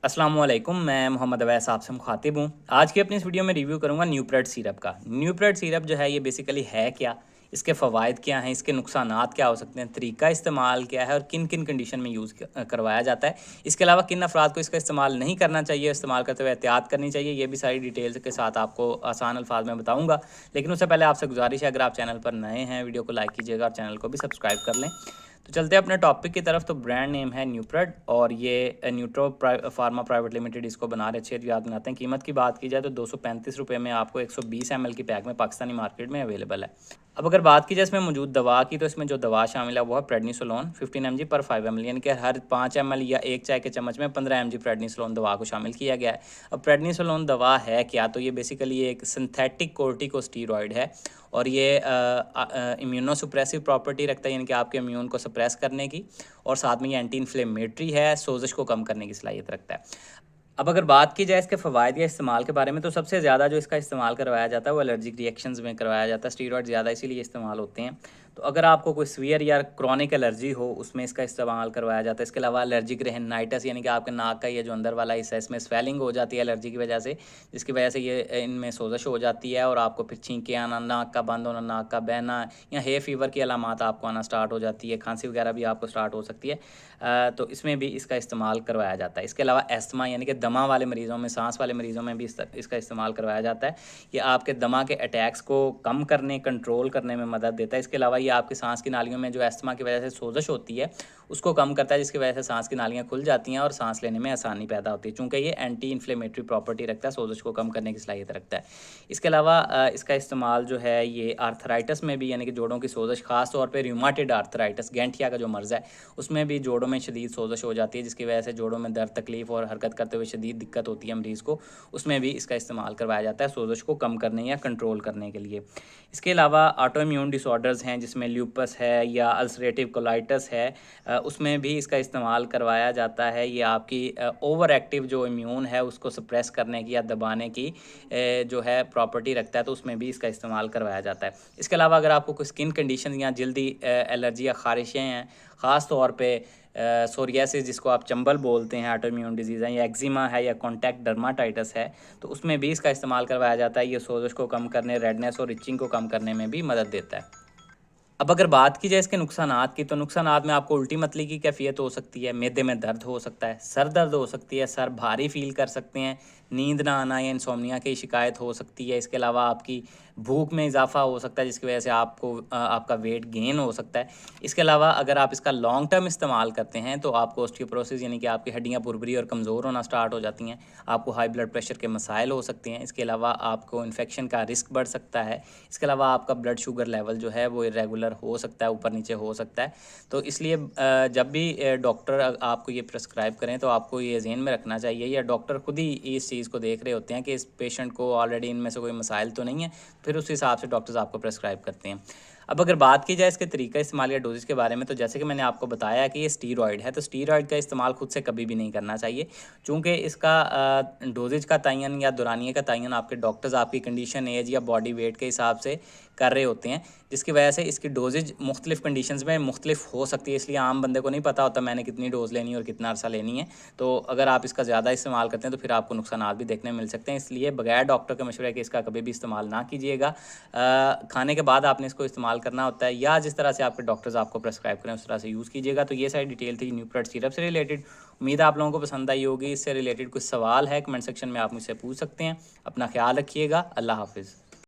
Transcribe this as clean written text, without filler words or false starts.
अस्सलाम वालेकुम, मैं मोहम्मद अवैस आपसे मुखातिब हूँ। आज की अपनी इस वीडियो में रिव्यू करूँगा न्यूप्रेड सिरप का। न्यूप्रेड सिरप जो है ये बेसिकली है क्या, इसके फ़वाइद क्या हैं, इसके नुकसानात क्या हो सकते हैं, तरीका इस्तेमाल क्या है और किन किन कंडीशन में यूज़ करवाया जाता है। इसके अलावा किन अफराद को इसका इस्तेमाल नहीं करना चाहिए, इस्तेमाल करते हुए एहतियात करनी चाहिए, ये भी सारी डिटेल्स के साथ आपको आसान अल्फाज में बताऊँगा। लेकिन उससे पहले आपसे गुजारिश है, अगर आप चैनल पर नए हैं वीडियो को लाइक कीजिएगा और चैनल को भी सब्सक्राइब कर लें। तो चलते हैं अपने टॉपिक की तरफ। तो ब्रांड नेम है न्यूप्रेड और ये न्यूट्रो फार्मा प्राइवेट लिमिटेड इसको बना रहे, अच्छी याद बनाते हैं। कीमत की बात की जाए तो 235 रुपये में आपको 120 ml की पैक में पाकिस्तानी मार्केट में अवेलेबल है। अब अगर बात की जाए इसमें मौजूद दवा की, तो इसमें जो दवा शामिल है वो है प्रेडनिसोलोन 15 mg पर 5 ml, यानी कि हर 5 ml या एक चाय के चम्मच में 15 mg प्रेडनिसोलोन दवा को शामिल किया गया है। अब प्रेडनिसोलोन दवा है क्या, तो ये बेसिकली एक सिंथेटिक कोर्टिकोस्टीरॉइड है और ये इम्यूनोसुप्रेसिव प्रॉपर्टी रखता है, यानी कि आपके इम्यून को सप्रेस करने की, और साथ में ये एंटी इन्फ्लेमेटरी है, सोजिश को कम करने की सलाहियत रखता है। अब अगर बात की जाए इसके फ़वाइद या इस्तेमाल के बारे में, तो सबसे ज़्यादा जो इसका इस्तेमाल करवाया जाता है वो एलर्जिक रिएक्शंस में करवाया जाता है। स्टीरॉयड ज़्यादा इसीलिए इस्तेमाल होते हैं। तो अगर आपको कोई सीवियर या क्रॉनिक एलर्जी हो, उसमें इसका इस्तेमाल करवाया जाता है। इसके अलावा एलर्जिक रेनिनाइटिस, यानी कि आपके नाक का ये जो अंदर वाला हिस्सा है, इसमें स्वेलिंग हो जाती है एलर्जी की वजह से, जिसकी वजह से ये इनमें सोजश हो जाती है और आपको फिर छींकें आना, नाक का बंद होना, नाक का बहना या हे फीवर की अलामात आपको आना स्टार्ट हो जाती है, खांसी वगैरह भी आपको स्टार्ट हो सकती है। तो इसमें भी इसका इस्तेमाल करवाया जाता है। इसके अलावा एस्थमा, यानी कि दमा वाले मरीज़ों में, सांस वाले मरीज़ों में भी इसका इस्तेमाल करवाया जाता है। ये आपके दमा के अटैक्स को कम करने, कंट्रोल करने में मदद देता है। इसके अलावा ये आपकी सांस की नालियों में जो एस्थमा की वजह से सोजश होती है उसको कम करता है, जिसकी वजह से सांस की नालियाँ खुल जाती हैं और सांस लेने में आसानी पैदा होती है, चूँकि ये एंटी इन्फ्लेमेटरी प्रॉपर्टी रखता है, सोजश को कम करने की सलाहियत रखता है। इसके अलावा इसका इस्तेमाल जो है ये आर्थराइटिस में भी, यानी कि जोड़ों की सोजश, खास तौर पे रूमेटॉइड आर्थराइटिस, गैंठिया का जो मर्ज़ है, उसमें भी जोड़ों में शदीद सोजश हो जाती है, जिसकी वजह से जोड़ों में दर्द, तकलीफ़ और हरकत करते हुए शदीद दिक्कत होती है मरीज़ को, उसमें भी इसका इस्तेमाल करवाया जाता है सोजश को कम करने या कंट्रोल करने के लिए। इसके अलावा ऑटो इम्यून डिसऑर्डर्स हैं, जिसमें ल्यूपस है या अल्सरेटिव कोलाइटिस है, उसमें भी इसका इस्तेमाल करवाया जाता है। ये आपकी ओवर एक्टिव जो इम्यून है उसको सप्रेस करने की या दबाने की जो है प्रॉपर्टी रखता है, तो उसमें भी इसका इस्तेमाल करवाया जाता है। इसके अलावा अगर आपको कोई स्किन कंडीशन या जल्दी एलर्जी या ख़ारिशें हैं, ख़ास तौर पे सोरियासिस जिसको आप चंबल बोलते हैं, ऑटो इम्यून डिजीज़ है, या एक्जिमा है या कॉन्टैक्ट डर्माटाइटिस है, तो उसमें भी इसका इस्तेमाल करवाया जाता है। ये सोजश को कम करने, रेडनेस और इचिंग को कम करने में भी मदद देता है। अब अगर बात की जाए इसके नुकसानात की, तो नुकसानात में आपको उल्टी मतली की कैफियत हो सकती है, मैदे में दर्द हो सकता है, सर दर्द हो सकती है, सर भारी फील कर सकते हैं, नींद ना आना या इंसोम्निया की शिकायत हो सकती है। इसके अलावा आपकी भूख में इजाफा हो सकता है, जिसकी वजह से आपको आपका वेट गेन हो सकता है। इसके अलावा अगर आप इसका लॉन्ग टर्म इस्तेमाल करते हैं तो आपको ऑस्टियोपोरोसिस, यानी कि आपकी हड्डियाँ भुरभुरी और कमज़ोर होना स्टार्ट हो जाती हैं, आपको हाई ब्लड प्रेशर के मसाइल हो सकते हैं। इसके अलावा आपको इन्फेक्शन का रिस्क बढ़ सकता है। इसके अलावा आपका ब्लड शुगर लेवल जो है वो इरेगुलर हो सकता है, ऊपर नीचे हो सकता है। तो इसलिए जब भी डॉक्टर आपको ये प्रिस्क्राइब करें तो आपको ये ज़हन में रखना चाहिए, या डॉक्टर खुद ही इस चीज़ को देख रहे होते हैं कि इस पेशेंट को ऑलरेडी इनमें से कोई मसाइल तो नहीं है, फिर उस हिसाब से डॉक्टर्स आपको प्रिस्क्राइब करते हैं। अब अगर बात की जाए इसके तरीका इस्तेमाल या डोजेज़ के बारे में, तो जैसे कि मैंने आपको बताया कि ये स्टीरॉयड है, तो स्टीरॉयड का इस्तेमाल खुद से कभी भी नहीं करना चाहिए, चूँकि इसका डोजेज़ का तयन या दौरानिए का तयन आपके डॉक्टर्स आपकी कंडीशन, एज या बॉडी वेट के हिसाब से कर रहे होते हैं, जिसकी वजह से इसकी डोजेज मुख्तलिफ़ कंडीशंस में मुख्तलिफ हो सकती है। इसलिए आम बंदे को नहीं पता होता मैंने कितनी डोज़ लेनी है और कितना अरसा लेनी है। तो अगर आप इसका ज़्यादा इस्तेमाल करते हैं तो फिर आपको नुकसानात भी देखने मिल सकते हैं। इसलिए बगैर डॉक्टर के मशवरे के इसका कभी भी इस्तेमाल ना कीजिएगा। खाने के बाद आपने इसको इस्तेमाल करना होता है, या जिस तरह से आपके डॉक्टर्स आपको प्रेस्क्राइब करें उस तरह से यूज़ कीजिएगा। तो ये सारी डिटेल थी न्यूप्रेड सिरप से रिलेटेड। उम्मीद है आप लोगों को पसंद आई होगी। इससे रिलेटेड कुछ सवाल है कमेंट सेक्शन में आप मुझसे पूछ सकते हैं। अपना ख्याल रखिएगा। अल्लाह हाफिज़।